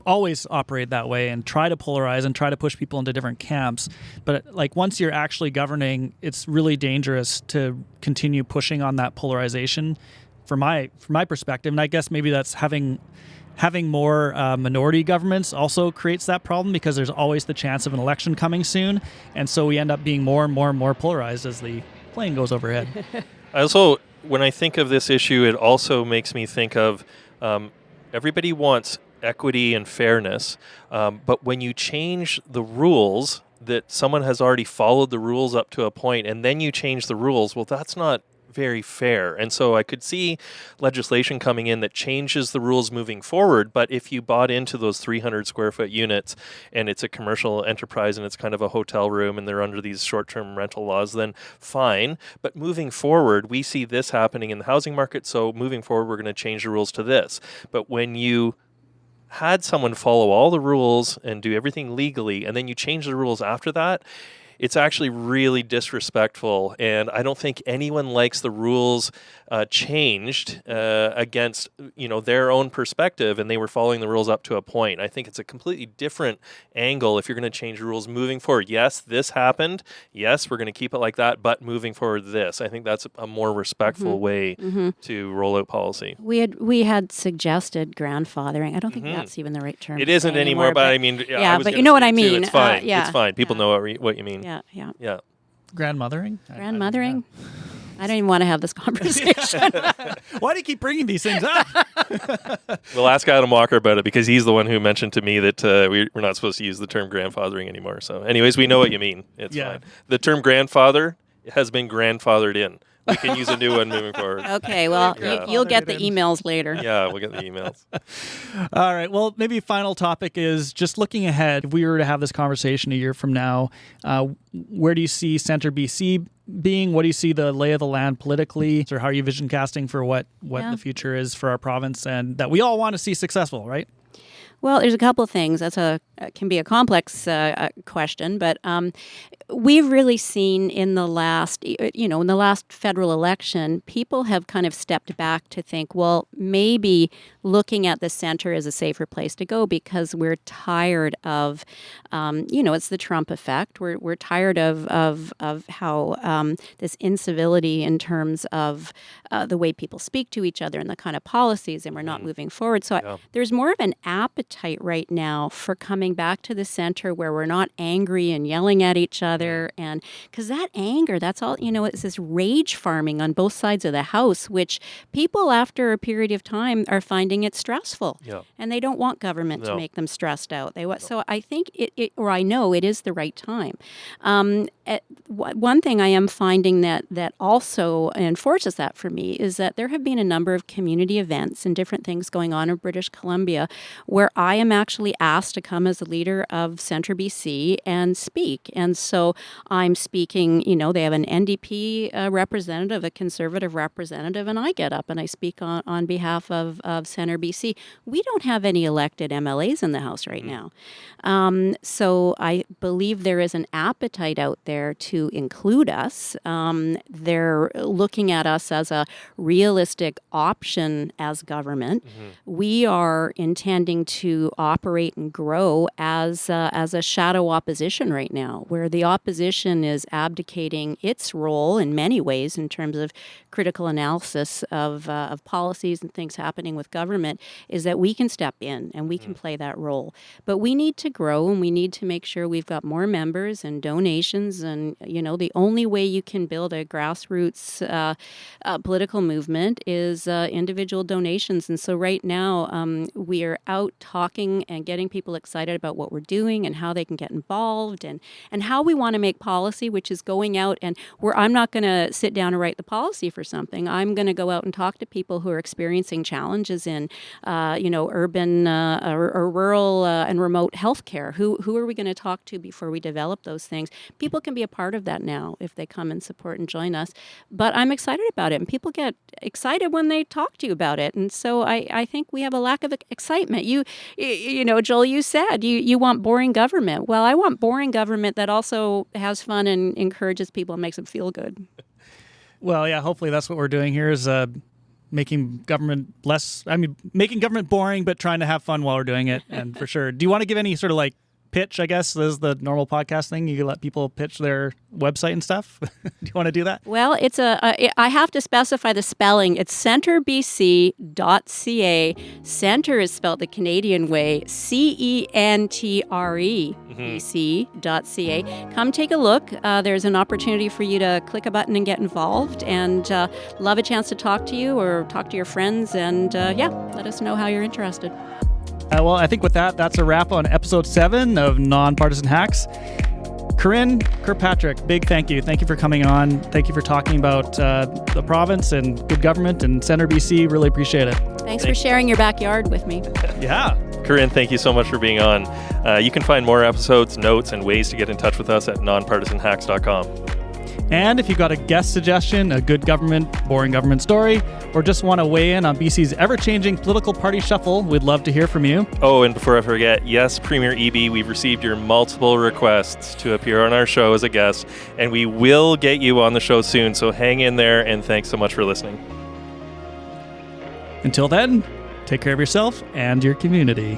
always operate that way and try to polarize and try to push people into different camps. But like once you're actually governing, it's really dangerous to continue pushing on that polarization from my perspective. And I guess maybe that's having more minority governments also creates that problem, because there's always the chance of an election coming soon. And so we end up being more and more and more polarized as the plane goes overhead. Also, when I think of this issue, it also makes me think of everybody wants equity and fairness, but when you change the rules, that someone has already followed the rules up to a point, and then you change the rules, well, that's not very fair. And so I could see legislation coming in that changes the rules moving forward, but if you bought into those 300 square foot units and it's a commercial enterprise and it's kind of a hotel room and they're under these short-term rental laws, then fine. But moving forward, we see this happening in the housing market, so moving forward, we're going to change the rules to this. But when you had someone follow all the rules and do everything legally, and then you change the rules after that, it's actually really disrespectful, and I don't think anyone likes the rules changed against their own perspective, and they were following the rules up to a point. I think it's a completely different angle if you're going to change rules moving forward. Yes, this happened. Yes, we're going to keep it like that, but moving forward, this. I think that's a more respectful way to roll out policy. We had suggested grandfathering. I don't think that's even the right term. It isn't anymore, but I mean, yeah, but you know what I mean. It's fine. Yeah. It's fine. People know what you mean. Yeah. Grandmothering? Grandmothering? I don't even want to have this conversation. Why do you keep bringing these things up? We'll ask Adam Walker about it, because he's the one who mentioned to me that we're not supposed to use the term grandfathering anymore. So anyways, we know what you mean. It's fine. The term grandfather has been grandfathered in. We can use a new one moving forward. Okay, well, you'll get the emails later. Yeah, we'll get the emails. All right. Well, maybe final topic is just looking ahead. If we were to have this conversation a year from now, where do you see CentreBC being? What do you see the lay of the land politically? Or how are you vision casting for what the future is for our province, and that we all want to see successful, right? Well, there's a couple of things. Can be a complex question, but we've really seen in the last federal election, people have kind of stepped back to think, well, maybe looking at the center is a safer place to go, because we're tired of, it's the Trump effect. We're tired of how this incivility in terms of the way people speak to each other and the kind of policies, and we're not moving forward. So there's more of an appetite right now for coming back to the center, where we're not angry and yelling at each other, and because that anger, that's all, it's this rage farming on both sides of the house, which people after a period of time are finding it stressful, and they don't want government to make them stressed out. So I think I know it is the right time. One thing I am finding that also enforces that for me is that there have been a number of community events and different things going on in British Columbia where I am actually asked to come as a leader of CentreBC and speak. And so I'm speaking, they have an NDP representative, a Conservative representative, and I get up and I speak on behalf of CentreBC. We don't have any elected MLAs in the House right now. So I believe there is an appetite out there to include us. They're looking at us as a realistic option as government. We are intending to operate and grow as a shadow opposition right now, where the opposition is abdicating its role in many ways in terms of critical analysis of policies and things happening with government, is that we can step in and we can play that role. But we need to grow, and we need to make sure we've got more members and donations. And, the only way you can build a grassroots political movement is individual donations. And so right now we are out talking and getting people excited about what we're doing and how they can get involved, and how we want to make policy, which is going out and I'm not going to sit down and write the policy for something. I'm going to go out and talk to people who are experiencing challenges in, urban or rural and remote healthcare. Who are we going to talk to before we develop those things? People can be a part of that now if they come and support and join us. But I'm excited about it, and people get excited when they talk to you about it. And so I think we have a lack of excitement. Joel, you said you want boring government. Well, I want boring government that also has fun and encourages people and makes them feel good. Well, yeah, hopefully that's what we're doing here is making government making government boring, but trying to have fun while we're doing it. And for sure. Do you want to give any sort of like pitch, I guess? This is the normal podcast thing. You can let people pitch their website and stuff. Do you want to do that? Well, I have to specify the spelling. It's centrebc.ca. Centre is spelled the Canadian way, CENTRE, BC.ca. Come take a look. There's an opportunity for you to click a button and get involved, and love a chance to talk to you or talk to your friends, and let us know how you're interested. Well, I think with that's a wrap on episode 7 of Non-Partisan Hacks. Karin Kirkpatrick, big thank you. Thank you for coming on. Thank you for talking about the province and good government and CentreBC. Really appreciate it. Thanks for sharing your backyard with me. Yeah. Karin, thank you so much for being on. You can find more episodes, notes, and ways to get in touch with us at nonpartisanhacks.com. And if you've got a guest suggestion, a good government, boring government story, or just want to weigh in on BC's ever-changing political party shuffle, we'd love to hear from you. Oh, and before I forget, yes, Premier EB, we've received your multiple requests to appear on our show as a guest, and we will get you on the show soon, so hang in there, and thanks so much for listening. Until then, take care of yourself and your community.